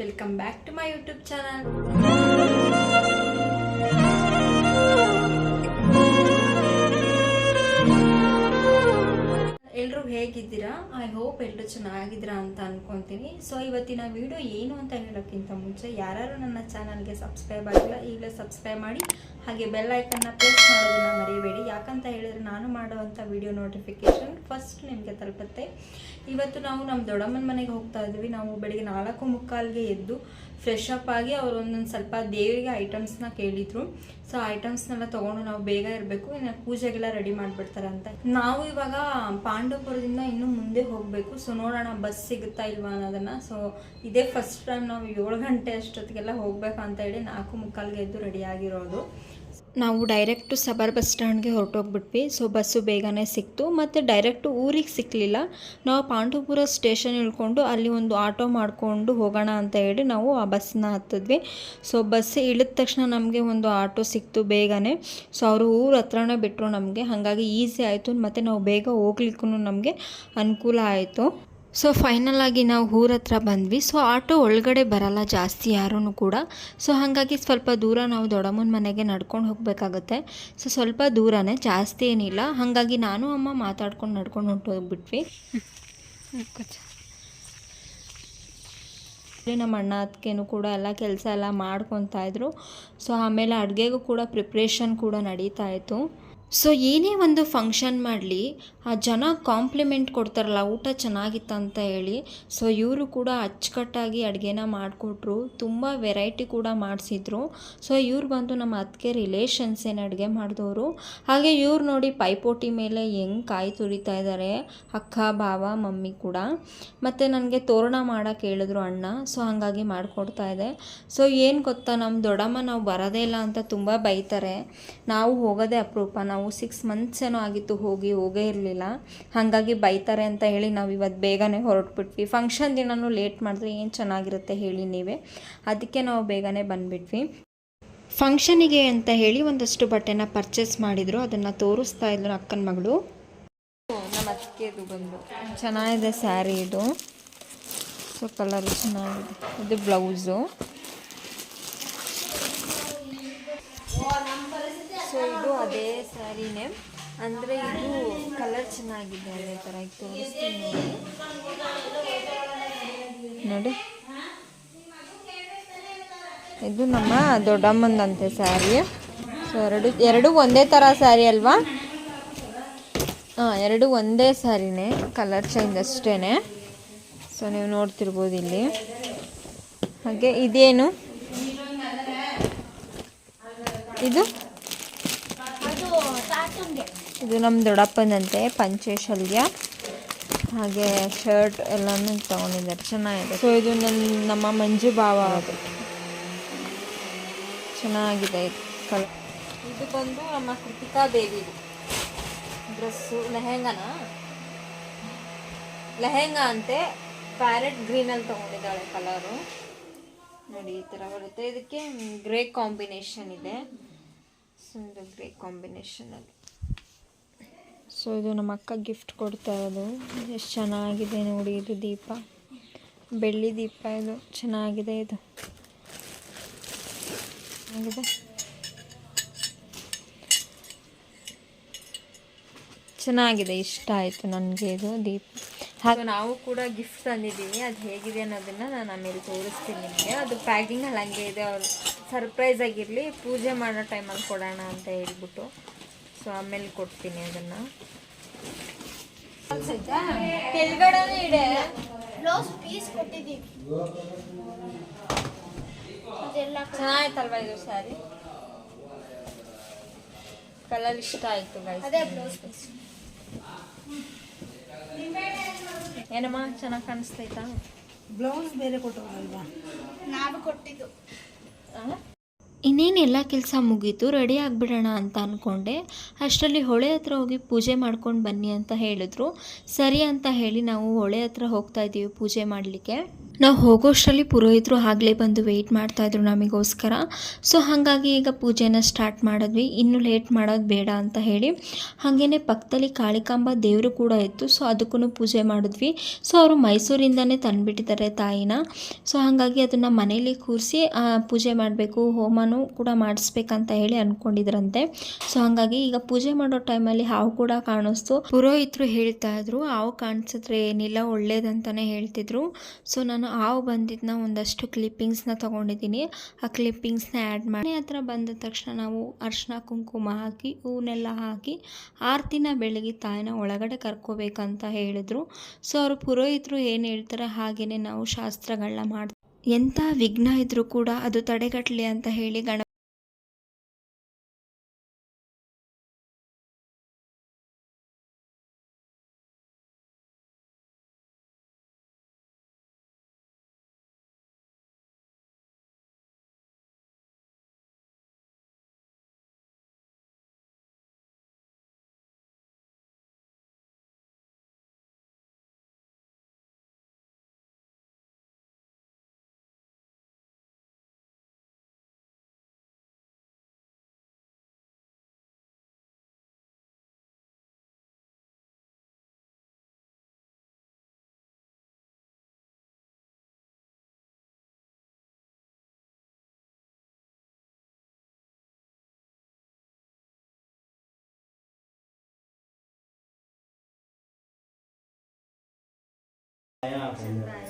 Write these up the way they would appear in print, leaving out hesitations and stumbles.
Welcome back to my YouTube channel. ಎಲ್ಲರೂ ಹೇಗಿದ್ದೀರಾ? I hope ಎಲ್ಲರೂ ಚೆನ್ನಾಗಿದ್ದೀರಾ ಅಂತ ಅನ್ಕೊಂತೀನಿ. ಸೊ ಇವತ್ತಿನ ವಿಡಿಯೋ ಏನು ಅಂತ ಹೇಳೋಕ್ಕಿಂತ ಮುಂಚೆ ಯಾರು ನನ್ನ ಚಾನಲ್ಗೆ ಸಬ್ಸ್ಕ್ರೈಬ್ ಆಗಿಲ್ಲ ಈಗಲೇ ಸಬ್ಸ್ಕ್ರೈಬ್ ಮಾಡಿ, ಹಾಗೆ ಬೆಲ್ ಐಕನ್ನ ಪ್ರೆಸ್ ಮಾಡೋದನ್ನ ಮರಿಬೇಡಿ. ಯಾಕಂತ ಹೇಳಿದ್ರೆ ನಾನು ಮಾಡುವಂಥ ವಿಡಿಯೋ ನೋಟಿಫಿಕೇಶನ್ ಫಸ್ಟ್ ನಿಮಗೆ ತಲುಪುತ್ತೆ. ಇವತ್ತು ನಾವು ನಮ್ಮ ದೊಡ್ಡಮ್ಮನ ಮನೆಗೆ ಹೋಗ್ತಾ ಇದ್ವಿ. ನಾವು ಬೆಳಿಗ್ಗೆ 4:45ಗೆ ಎದ್ದು ಫ್ರೆಶ್ ಅಪ್ ಆಗಿ ಅವರು ಒಂದೊಂದು ಸ್ವಲ್ಪ ದೇವರಿಗೆ ಐಟಮ್ಸ್ನ ಕೇಳಿದ್ರು. ಸೊ ಐಟಮ್ಸ್ನೆಲ್ಲ ತೊಗೊಂಡು ನಾವು ಬೇಗ ಇರಬೇಕು, ಇನ್ನು ಪೂಜೆಗೆಲ್ಲ ರೆಡಿ ಮಾಡಿಬಿಡ್ತಾರೆ ಅಂತ. ನಾವು ಇವಾಗ ಪಾಂಡವಪುರದಿಂದ ಇನ್ನೂ ಮುಂದೆ ಹೋಗಬೇಕು. ಸೊ ನೋಡೋಣ ಬಸ್ ಸಿಗುತ್ತಾ ಇಲ್ವಾ ಅನ್ನೋದನ್ನು. ಸೊ ಇದೇ ಫಸ್ಟ್ ಟೈಮ್ ನಾವು 7 ಗಂಟೆ ಅಷ್ಟೊತ್ತಿಗೆಲ್ಲ ಹೋಗ್ಬೇಕಂತ ಹೇಳಿ 4:45ಗೆ ಎದ್ದು ರೆಡಿಯಾಗಿರೋದು. ನಾವು ಡೈರೆಕ್ಟು ಸಬರ್ ಬಸ್ ಸ್ಟ್ಯಾಂಡ್ಗೆ ಹೊರಟೋಗ್ಬಿಟ್ವಿ. ಸೊ ಬಸ್ಸು ಬೇಗನೆ ಸಿಕ್ತು, ಮತ್ತು ಡೈರೆಕ್ಟು ಊರಿಗೆ ಸಿಕ್ಕಲಿಲ್ಲ. ನಾವು ಪಾಂಡವಪುರ ಸ್ಟೇಷನ್ ಇಳ್ಕೊಂಡು ಅಲ್ಲಿ ಒಂದು ಆಟೋ ಮಾಡಿಕೊಂಡು ಹೋಗೋಣ ಅಂತ ಹೇಳಿ ನಾವು ಆ ಬಸ್ಸನ್ನ ಹತ್ತಿದ್ವಿ. ಸೊ ಬಸ್ ಇಳಿದ ತಕ್ಷಣ ನಮಗೆ ಒಂದು ಆಟೋ ಸಿಕ್ತು ಬೇಗನೆ. ಸೊ ಅವರು ಊರ ಹತ್ರನೇ ಬಿಟ್ಟರು ನಮಗೆ, ಹಾಗಾಗಿ ಈಸಿ ಆಯಿತು, ಮತ್ತು ನಾವು ಬೇಗ ಹೋಗ್ಲಿಕ್ಕೂ ನಮಗೆ ಅನುಕೂಲ ಆಯಿತು. ಸೊ ಫೈನಲ್ ಆಗಿ ನಾವು ಊರ ಹತ್ರ ಬಂದ್ವಿ. ಸೊ ಆಟೋ ಒಳಗಡೆ ಬರಲ್ಲ ಜಾಸ್ತಿ ಯಾರೂ ಕೂಡ. ಸೊ ಹಾಗಾಗಿ ಸ್ವಲ್ಪ ದೂರ ನಾವು ದೊಡ್ಡಮ್ಮನ ಮನೆಗೆ ನಡ್ಕೊಂಡು ಹೋಗಬೇಕಾಗತ್ತೆ. ಸೊ ಸ್ವಲ್ಪ ದೂರನೇ, ಜಾಸ್ತಿ ಏನಿಲ್ಲ. ಹಾಗಾಗಿ ನಾನು ಅಮ್ಮ ಮಾತಾಡ್ಕೊಂಡು ನಡ್ಕೊಂಡು ಹೊಂಟೋಗ್ಬಿಟ್ವಿ. ನಮ್ಮ ಅಣ್ಣ ಅದಕ್ಕೇನು ಕೂಡ ಎಲ್ಲ ಕೆಲಸ ಎಲ್ಲ ಮಾಡ್ಕೊತಾ ಇದ್ರು. ಸೊ ಆಮೇಲೆ ಅಡುಗೆಗೂ ಕೂಡ ಪ್ರಿಪ್ರೇಷನ್ ಕೂಡ ನಡೀತಾ ಇತ್ತು. ಸೊ ಏನೇ ಒಂದು ಫಂಕ್ಷನ್ ಮಾಡಲಿ ಆ ಜನ ಕಾಂಪ್ಲಿಮೆಂಟ್ ಕೊಡ್ತಾರಲ್ಲ, ಊಟ ಚೆನ್ನಾಗಿತ್ತಂತ ಹೇಳಿ. ಸೊ ಇವರು ಕೂಡ ಅಚ್ಚುಕಟ್ಟಾಗಿ ಅಡುಗೆನ ಮಾಡಿಕೊಟ್ರು, ತುಂಬ ವೆರೈಟಿ ಕೂಡ ಮಾಡಿಸಿದ್ರು. ಸೊ ಇವ್ರು ಬಂದು ನಮ್ಮ ಅತ್ತಿಗೆ ರಿಲೇಷನ್ಸ್ ಏನು ಅಡುಗೆ ಮಾಡಿದವರು. ಹಾಗೆ ಇವ್ರು ನೋಡಿ ಪೈಪೋಟಿ ಮೇಲೆ ಹೆಂಗೆ ಕಾಯಿ ತುರಿತಾ ಇದ್ದಾರೆ, ಅಕ್ಕ ಭಾವ ಮಮ್ಮಿ ಕೂಡ. ಮತ್ತು ನನಗೆ ತೋರಣ ಮಾಡೋಕ್ಕೆ ಹೇಳಿದ್ರು ಅಣ್ಣ. ಸೊ ಹಾಗಾಗಿ ಮಾಡಿಕೊಡ್ತಾ ಇದೆ. ಸೊ ಏನು ಗೊತ್ತಾ, ನಮ್ಮ ದೊಡ್ಡಮ್ಮ ನಾವು ಬರೋದೇ ಇಲ್ಲ ಅಂತ ತುಂಬ ಬೈತಾರೆ. ನಾವು ಹೋಗೋದೇ ಅಪರೂಪ. ನಾವು 6 months ಏನೋ ಆಗಿತ್ತು ಹೋಗೇ ಇರಲಿಲ್ಲ, ಹಾಗಾಗಿ ಬೈತಾರೆ ಅಂತ ಹೇಳಿ ನಾವು ಇವತ್ತು ಬೇಗನೆ ಹೊರಟ್ಬಿಟ್ವಿ. ಫಂಕ್ಷನ್ ದಿನವೂ ಲೇಟ್ ಮಾಡಿದ್ರೆ ಏನು ಚೆನ್ನಾಗಿರುತ್ತೆ ಹೇಳಿ ನೀವೇ. ಅದಕ್ಕೆ ನಾವು ಬೇಗನೆ ಬಂದುಬಿಟ್ವಿ. ಫಂಕ್ಷನಿಗೆ ಅಂತ ಹೇಳಿ ಒಂದಷ್ಟು ಬಟ್ಟೆನ ಪರ್ಚೇಸ್ ಮಾಡಿದರು, ಅದನ್ನು ತೋರಿಸ್ತಾ ಇದ್ರು ಅಕ್ಕನ ಮಗಳು. ನಮ್ಮ ಅತ್ತಿಗೆದು ಬಂದು ಚೆನ್ನಾಗಿದೆ ಸ್ಯಾರಿ ಇದು. ಸೊ ಕಲರ್ ಚೆನ್ನಾಗಿದೆ. ಇದು ಬ್ಲೌಸು. ಸೊ ಇದು ಅದೇ ಸ್ಯಾರಿನೇ, ಅಂದರೆ ಇದು ಕಲರ್ ಚೆನ್ನಾಗಿದೆ. ಅದೇ ಥರ ಈಗ ತೋರಿಸ್ತೀನಿ ನೋಡಿ. ಇದು ನಮ್ಮ ದೊಡ್ಡಮ್ಮಂದಂತೆ ಸ್ಯಾರಿ. ಸೊ ಎರಡು ಒಂದೇ ಥರ ಸ್ಯಾರಿ ಅಲ್ವಾ? ಹಾಂ, ಎರಡು ಒಂದೇ ಸ್ಯಾರಿನೇ, ಕಲರ್ ಚೇಂಜ್ ಅಷ್ಟೇ. ಸೊ ನೀವು ನೋಡ್ತಿರ್ಬೋದು ಇಲ್ಲಿ. ಹಾಗೆ ಇದೇನು ಇದು ನಮ್ಮ ದೊಡ್ಡಪ್ಪನಂತೆ ಪಂಚೆ ಶಲ್ಯ, ಹಾಗೆ ಶರ್ಟ್ ಎಲ್ಲನೂ ತೊಗೊಂಡಿದ್ದಾರೆ, ಚೆನ್ನಾಗಿದೆ. ಸೊ ಇದು ನಮ್ಮ ಮಂಜು ಭಾವ, ಅದು ಚೆನ್ನಾಗಿದೆ ಇದು ಕಲರ್. ಇದು ಬಂದು ನಮ್ಮ ಕೃತಿಕಾ ದೇವಿ ಡ್ರೆಸ್ಸು, ಲೆಹೆಂಗಾ ಅಂತೆ. ಪ್ಯಾರೆಟ್ ಗ್ರೀನಲ್ಲಿ ತೊಗೊಂಡಿದ್ದಾಳೆ ಕಲರು ನೋಡಿ, ಈ ಥರ ಬರುತ್ತೆ. ಇದಕ್ಕೆ ಗ್ರೇ ಕಾಂಬಿನೇಷನ್ ಇದೆ. ಸೊ ಇದು ಗ್ರೇ ಕಾಂಬಿನೇಷನಲ್ಲಿ. ಸೊ ಇದು ನಮ್ಮ ಅಕ್ಕ ಗಿಫ್ಟ್ ಕೊಡ್ತಾ ಇರೋದು. ಎಷ್ಟು ಚೆನ್ನಾಗಿದೆ ನೋಡಿ. ಇದು ದೀಪ, ಬೆಳ್ಳಿ ದೀಪ, ಇದು ಚೆನ್ನಾಗಿದೆ. ಇದು ಚೆನ್ನಾಗಿದೆ, ಇಷ್ಟ ಆಯಿತು ನನಗೆ ಇದು ದೀಪ. ಹಾಗೆ ನಾವು ಕೂಡ ಗಿಫ್ಟ್ ತಂದಿದ್ದೀವಿ. ಅದು ಹೇಗಿದೆ ಅನ್ನೋದನ್ನು ನಾನು ಆಮೇಲೆ ತೋರಿಸ್ತೀನಿ ನಿಮಗೆ. ಅದು ಪ್ಯಾಕಿಂಗಲ್ಲಿ ಹಂಗೆ ಇದೆ. ಅವರು ಸರ್ಪ್ರೈಸ್ ಆಗಿರಲಿ, ಪೂಜೆ ಮಾಡೋ ಟೈಮಲ್ಲಿ ಕೊಡೋಣ ಅಂತ ಹೇಳ್ಬಿಟ್ಟು. ಸೊ ಆಮೇಲೆ ಕೊಡ್ತೀನಿ ಅದನ್ನು. ಕೆಳಗಡೆ ಇದೆ ಚೆನ್ನಾಯ್ತಲ್ವಾ ಇದು ಸ್ಯಾರಿ? ಕಲರ್ ಇಷ್ಟ ಆಯಿತು ಗೈಸ್. ಏನಮ್ಮ ಚೆನ್ನಾಗಿ ಕಾಣಿಸ್ತೈತಾ? ಬ್ಲೌಸ್ ಬೇರೆ ಕೊಟ್ಟೋಗಲ್ವಾ? ನಾನು ಕೊಟ್ಟಿದ್ದು. ಇನ್ನೇನೆಲ್ಲ ಕೆಲಸ ಮುಗೀತು, ರೆಡಿ ಆಗಿಬಿಡೋಣ ಅಂತ ಅಂದ್ಕೊಂಡೆ. ಅಷ್ಟರಲ್ಲಿ ಹೊಳೆ ಹತ್ರ ಹೋಗಿ ಪೂಜೆ ಮಾಡ್ಕೊಂಡು ಬನ್ನಿ ಅಂತ ಹೇಳಿದ್ರು. ಸರಿ ಅಂತ ಹೇಳಿ ನಾವು ಹೊಳೆ ಹತ್ರ ಹೋಗ್ತಾ ಇದ್ದೀವಿ ಪೂಜೆ ಮಾಡಲಿಕ್ಕೆ. ನಾವು ಹೋಗೋಷ್ಟರಲ್ಲಿ ಪುರೋಹಿತರು ಆಗಲೇ ಬಂದು ವೆಯ್ಟ್ ಮಾಡ್ತಾಯಿದ್ರು ನಮಗೋಸ್ಕರ. ಸೊ ಹಾಗಾಗಿ ಈಗ ಪೂಜೆನ ಸ್ಟಾರ್ಟ್ ಮಾಡಿದ್ವಿ. ಇನ್ನೂ ಲೇಟ್ ಮಾಡೋದು ಬೇಡ ಅಂತ ಹೇಳಿ. ಹಾಗೆಯೇ ಪಕ್ಕದಲ್ಲಿ ಕಾಳಿಕಾಂಬ ದೇವರು ಕೂಡ ಇತ್ತು. ಸೊ ಅದಕ್ಕೂ ಪೂಜೆ ಮಾಡಿದ್ವಿ. ಸೊ ಅವರು ಮೈಸೂರಿಂದನೇ ತಂದುಬಿಟ್ಟಿದ್ದಾರೆ ತಾಯಿನ. ಸೊ ಹಾಗಾಗಿ ಅದನ್ನು ಮನೇಲಿ ಕೂರಿಸಿ ಪೂಜೆ ಮಾಡಬೇಕು, ಹೋಮನೂ ಕೂಡ ಮಾಡಿಸ್ಬೇಕಂತ ಹೇಳಿ ಅಂದ್ಕೊಂಡಿದ್ರಂತೆ. ಸೊ ಹಾಗಾಗಿ ಈಗ ಪೂಜೆ ಮಾಡೋ ಟೈಮಲ್ಲಿ ಹಾವು ಕೂಡ ಕಾಣಿಸ್ತು. ಪುರೋಹಿತರು ಹೇಳ್ತಾ ಇದ್ರು ಹಾವು ಕಾಣಿಸಿದ್ರೆ ಏನಿಲ್ಲ ಒಳ್ಳೇದಂತಲೇ ಹೇಳ್ತಿದ್ರು. ಸೊ ನಾನು ಹಾವು ಬಂದಿದ್ದನ್ನ ಒಂದಷ್ಟು ಕ್ಲಿಪ್ಪಿಂಗ್ಸ್ನ ತೊಗೊಂಡಿದ್ದೀನಿ. ಆ ಕ್ಲಿಪ್ಪಿಂಗ್ಸ್ನ ಆ್ಯಡ್ ಮಾಡಿ ಹತ್ರ ಬಂದ ತಕ್ಷಣ ನಾವು ಅರಿಶಿನ ಕುಂಕುಮ ಹಾಕಿ ಹೂನೆಲ್ಲ ಹಾಕಿ ಆರತಿನ ಬೆಳಗ್ಗೆ ತಾಯಿನ ಒಳಗಡೆ ಕರ್ಕೋಬೇಕಂತ ಹೇಳಿದ್ರು. ಸೊ ಅವರು ಪುರೋಹಿತರು ಏನು ಹೇಳ್ತಾರೆ ಹಾಗೆಯೇ ನಾವು ಶಾಸ್ತ್ರಗಳನ್ನ ಮಾಡ್ತೀವಿ. ಎಂಥ ವಿಘ್ನ ಇದ್ರೂ ಕೂಡ ಅದು ತಡೆಗಟ್ಟಲಿ ಅಂತ ಹೇಳಿ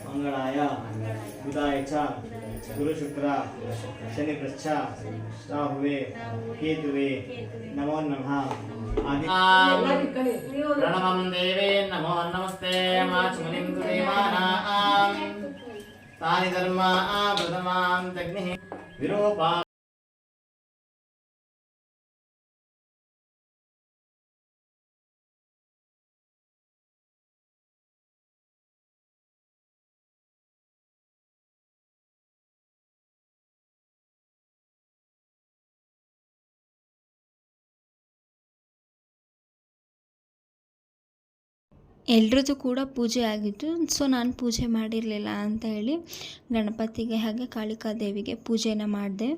मंगलाय बुधाय च गुरु शुक्र शनि पृच्छ राहुवे केतुवे नमो नमः प्रणमं देवे नमो नमस्ते माचमुनिं देवानां तानि धर्मा प्रथमां तग्निः विरूपा ಎಲ್ರದ್ದು ಕೂಡ ಪೂಜೆ ಆಗಿತ್ತು. ಸೊ ನಾನು ಪೂಜೆ ಮಾಡಿರಲಿಲ್ಲ ಅಂತ ಹೇಳಿ ಗಣಪತಿಗೆ ಹಾಗೆ ಕಾಳಿಕಾದೇವಿಗೆ ಪೂಜೆನ ಮಾಡಿದೆ.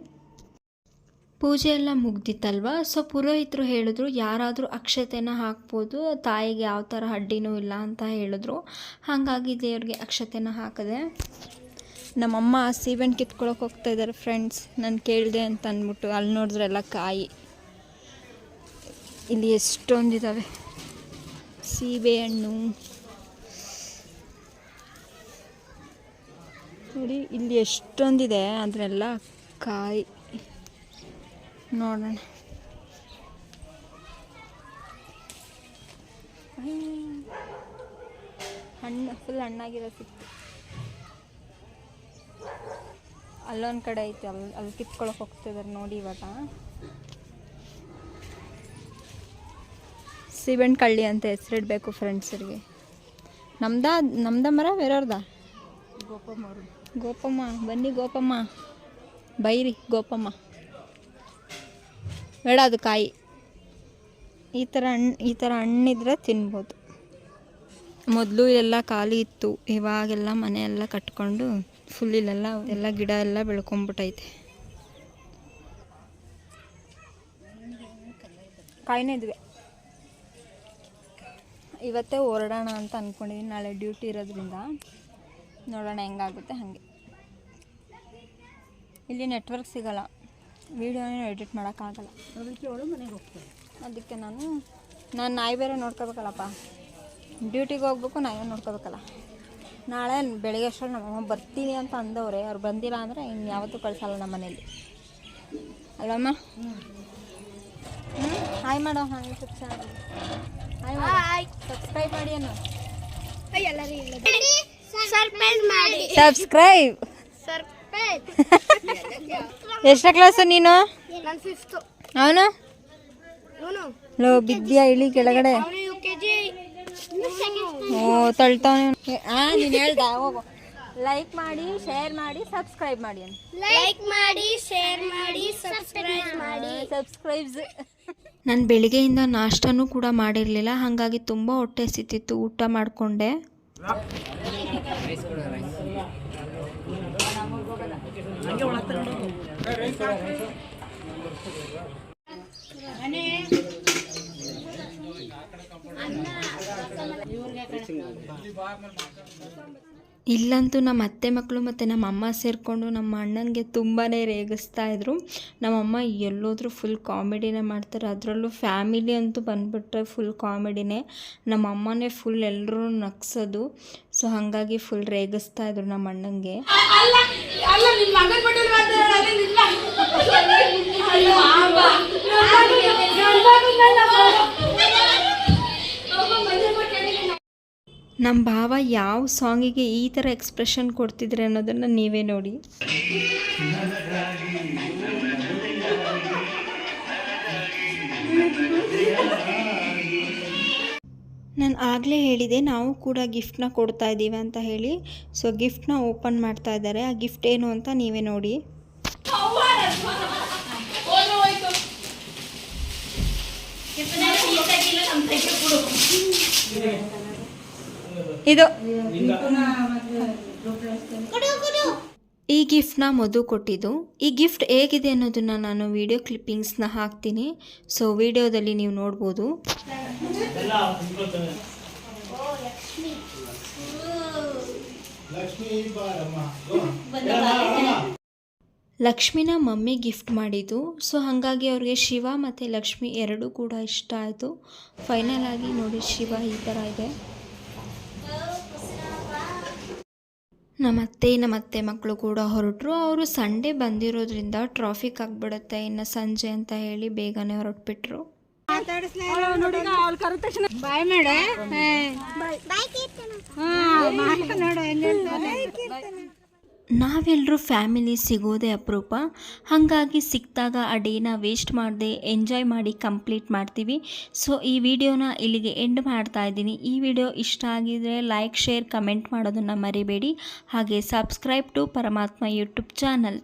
ಪೂಜೆ ಎಲ್ಲ ಮುಗ್ದಿತ್ತಲ್ವ. ಸೊ ಪುರೋಹಿತರು ಹೇಳಿದ್ರು ಯಾರಾದರೂ ಅಕ್ಷತೆನ ಹಾಕ್ಬೋದು, ತಾಯಿಗೆ ಯಾವ ಥರ ಅಡ್ಡಿನೂ ಇಲ್ಲ ಅಂತ ಹೇಳಿದ್ರು. ಹಾಗಾಗಿ ದೇವ್ರಿಗೆ ಅಕ್ಷತೆನ ಹಾಕಿದೆ. ನಮ್ಮಮ್ಮ ಸೀಬೆಹಣ್ಣು ಕಿತ್ಕೊಳಕ್ಕೆ ಹೋಗ್ತಾ ಇದ್ದಾರೆ ಫ್ರೆಂಡ್ಸ್. ನಾನು ಕೇಳಿದೆ ಅಂತ ಅಂದ್ಬಿಟ್ಟು ಅಲ್ಲಿ ನೋಡಿದ್ರೆ ಎಲ್ಲ ಕಾಯಿ. ಇಲ್ಲಿ ಎಷ್ಟೊಂದಿದ್ದಾವೆ ಸೀಬೆಹಣ್ಣು ನೋಡಿ, ಇಲ್ಲಿ ಎಷ್ಟೊಂದಿದೆ ಅದರೆಲ್ಲ ಕಾಯಿ. ನೋಡೋಣ. ಹಣ್ಣು ಫುಲ್ ಹಣ್ಣಾಗಿರೋ ಸಿಕ್ತು. ಅಲ್ಲೊಂದು ಕಡೆ ಐತೆ, ಅಲ್ಲಿ ಕಿತ್ಕೊಳಕ್ಕೆ ಹೋಗ್ತಿದ್ದಾರೆ ನೋಡಿ. ಇವಾಗ ಸೀಬೆಹಣ್ಣು ಕಳ್ಳಿ ಅಂತ ಹೆಸರಿಡಬೇಕು ಫ್ರೆಂಡ್ಸರಿಗೆ. ನಮ್ದ ಮರ ಬೇರೆಯವ್ರದ? ಗೋಪಮ್ಮ ಬನ್ನಿ, ಗೋಪಮ್ಮ ಬೈರಿ, ಗೋಪಮ್ಮ ಬೇಡ. ಅದು ಕಾಯಿ ಈ ಥರ ಹಣ್ಣಿದ್ರೆ ತಿನ್ಬೋದು. ಮೊದಲು ಇಲ್ಲೆಲ್ಲ ಖಾಲಿ ಇತ್ತು, ಇವಾಗೆಲ್ಲ ಮನೆ ಎಲ್ಲ ಕಟ್ಕೊಂಡು ಫುಲ್ ಇಲ್ಲೆಲ್ಲ ಎಲ್ಲ ಗಿಡ ಎಲ್ಲ ಬೆಳ್ಕೊಂಬಿಟ್ಟೈತೆ. ಕಾಯಿನೇ ಇದ್ವಿ. ಇವತ್ತೇ ಹೊರಡೋಣ ಅಂತ ಅಂದ್ಕೊಂಡಿದ್ದೀನಿ, ನಾಳೆ ಡ್ಯೂಟಿ ಇರೋದ್ರಿಂದ ನೋಡೋಣ ಹೆಂಗಾಗುತ್ತೆ ಹಾಗೆ. ಇಲ್ಲಿ ನೆಟ್ವರ್ಕ್ ಸಿಗೋಲ್ಲ, ವೀಡಿಯೋನೇ ಎಡಿಟ್ ಮಾಡೋಕ್ಕಾಗಲ್ಲ. ಮನೆಗೆ ಹೋಗ್ತೀನಿ. ಅದಕ್ಕೆ ನಾನು ನಾಯಿ ಬೇರೆ ನೋಡ್ಕೋಬೇಕಲ್ಲಪ್ಪ. ಡ್ಯೂಟಿಗೆ ಹೋಗ್ಬೇಕು, ನಾಯಿ ನೋಡ್ಕೋಬೇಕಲ್ಲ. ನಾಳೆ ಬೆಳಗ್ಗೆ ಅಷ್ಟರಲ್ಲಿ ನಮ್ಮಮ್ಮ ಬರ್ತೀನಿ ಅಂತ ಅಂದವ್ರೆ. ಅವ್ರು ಬಂದಿಲ್ಲ ಅಂದರೆ ಇನ್ನು ಯಾವತ್ತೂ ಕಳಿಸಲ್ಲ ನಮ್ಮ ಮನೇಲಿ, ಅಲ್ಲಮ್ಮ? ಹಾಯ್ ಮಾಡೋ. ಹಾಯ್ ಸಬ್ಸ್ಕ್ರೈಬ್ ಮಾಡಿ ಅನ್ನು. ಸಬ್ಸ್ಕ್ರೈಬ್. ಎಷ್ಟ ಕ್ಲಾಸು ನೀನು? ಅವನು ಲೋ ಬಿದ್ಯಾ ಇಳಿ ಕೆಳಗಡೆ. ಓ ತಳ್ತಾವನೆ. ನೀನು ಹೇಳ್ದ ಹೋಗು. ಲೈಕ್ ಮಾಡಿ, ಶೇರ್ ಮಾಡಿ, ಸಬ್ಸ್ಕ್ರೈಬ್ ಮಾಡಿ ಅಂತ. ಲೈಕ್ ಮಾಡಿ, ಶೇರ್ ಮಾಡಿ, ಸಬ್ಸ್ಕ್ರೈಬ್ ಮಾಡಿ. ಸಬ್ಸ್ಕ್ರೈಬ್ಸ್. ನಾನು ಬೆಳಿಗ್ಗೆಯಿಂದ ನಾಷ್ಟನೂ ಕೂಡ ಮಾಡಿರಲಿಲ್ಲ, ಹಾಗಾಗಿ ತುಂಬ ಹೊಟ್ಟೆ ಹಸಿತಿತ್ತು. ಊಟ ಮಾಡಿಕೊಂಡೆ. ಇಲ್ಲಂತೂ ನಮ್ಮ ಅತ್ತೆ ಮಕ್ಕಳು ಮತ್ತು ನಮ್ಮ ಅಮ್ಮ ಸೇರಿಕೊಂಡು ನಮ್ಮ ಅಣ್ಣನಿಗೆ ತುಂಬಾ ರೇಗಿಸ್ತಾ ಇದ್ರು. ನಮ್ಮಮ್ಮ ಎಲ್ಲೋದ್ರೂ ಫುಲ್ ಕಾಮಿಡಿನೇ ಮಾಡ್ತಾರೆ, ಅದರಲ್ಲೂ ಫ್ಯಾಮಿಲಿ ಅಂತೂ ಬಂದುಬಿಟ್ರೆ ಫುಲ್ ಕಾಮಿಡಿನೇ. ನಮ್ಮ ಅಮ್ಮನೇ ಫುಲ್ ಎಲ್ಲರೂ ನಗ್ಸೋದು. ಸೊ ಹಾಗಾಗಿ ಫುಲ್ ರೇಗಿಸ್ತಾ ಇದ್ರು ನಮ್ಮ ಅಣ್ಣಂಗೆ. ನಮ್ಮ ಭಾವ ಯಾವ ಸಾಂಗಿಗೆ ಈ ಥರ ಎಕ್ಸ್ಪ್ರೆಷನ್ ಕೊಡ್ತಿದ್ರೆ ಅನ್ನೋದನ್ನು ನೀವೇ ನೋಡಿ. ನಾನು ಆಗಲೇ ಹೇಳಿದೆ ನಾವು ಕೂಡ ಗಿಫ್ಟ್ನ ಕೊಡ್ತಾ ಇದ್ದೀವಿ ಅಂತ ಹೇಳಿ. ಸೊ ಗಿಫ್ಟ್ನ ಓಪನ್ ಮಾಡ್ತಾ ಇದ್ದಾರೆ. ಆ ಗಿಫ್ಟ್ ಏನು ಅಂತ ನೀವೇ ನೋಡಿ. ಇದು ಈ ಗಿಫ್ಟ್ನ ಮಧು ಕೊಟ್ಟಿದ್ದು. ಈ ಗಿಫ್ಟ್ ಹೇಗಿದೆ ಅನ್ನೋದನ್ನು ನಾನು ವಿಡಿಯೋ ಕ್ಲಿಪ್ಪಿಂಗ್ಸ್ನ ಹಾಕ್ತೀನಿ. ಸೊ ವಿಡಿಯೋದಲ್ಲಿ ನೀವು ನೋಡ್ಬೋದು. ಲಕ್ಷ್ಮಿನ ಮಮ್ಮಿ ಗಿಫ್ಟ್ ಮಾಡಿದ್ದು. ಸೊ ಹಾಗಾಗಿ ಅವ್ರಿಗೆ ಶಿವ ಮತ್ತು ಲಕ್ಷ್ಮಿ ಎರಡೂ ಕೂಡ ಇಷ್ಟ ಆಯಿತು. ಫೈನಲ್ ಆಗಿ ನೋಡಿ ಶಿವ ಈ ಥರ ಇದೆ. ನಮ್ಮ ಅತ್ತೆ ಮಕ್ಕಳು ಕೂಡ ಹೊರಟರು. ಅವರು ಸಂಡೇ ಬಂದಿರೋದ್ರಿಂದ ಟ್ರಾಫಿಕ್ ಆಗಿಬಿಡುತ್ತೆ ಇನ್ನು ಸಂಜೆ ಅಂತ ಹೇಳಿ ಬೇಗನೆ ಹೊರಟ್ಬಿಟ್ರು. ನಾವೆಲ್ಲರೂ ಫ್ಯಾಮಿಲಿ ಸಿಗೋದೇ ಅಪರೂಪ. ಹಾಗಾಗಿ ಸಿಕ್ಕಿದಾಗ ಆ ಡೇನ ವೇಸ್ಟ್ ಮಾಡದೆ ಎಂಜಾಯ್ ಮಾಡಿ ಕಂಪ್ಲೀಟ್ ಮಾಡ್ತೀವಿ. ಸೊ ಈ ವಿಡಿಯೋನ ಇಲ್ಲಿಗೆ ಎಂಡ್ ಮಾಡ್ತಾ ಇದ್ದೀನಿ. ಈ ವಿಡಿಯೋ ಇಷ್ಟ ಆಗಿದರೆ ಲೈಕ್, ಶೇರ್, ಕಮೆಂಟ್ ಮಾಡೋದನ್ನು ಮರಿಬೇಡಿ. ಹಾಗೆ ಸಬ್ಸ್ಕ್ರೈಬ್ ಟು ಪರಮಾತ್ಮ ಯೂಟ್ಯೂಬ್ ಚಾನಲ್.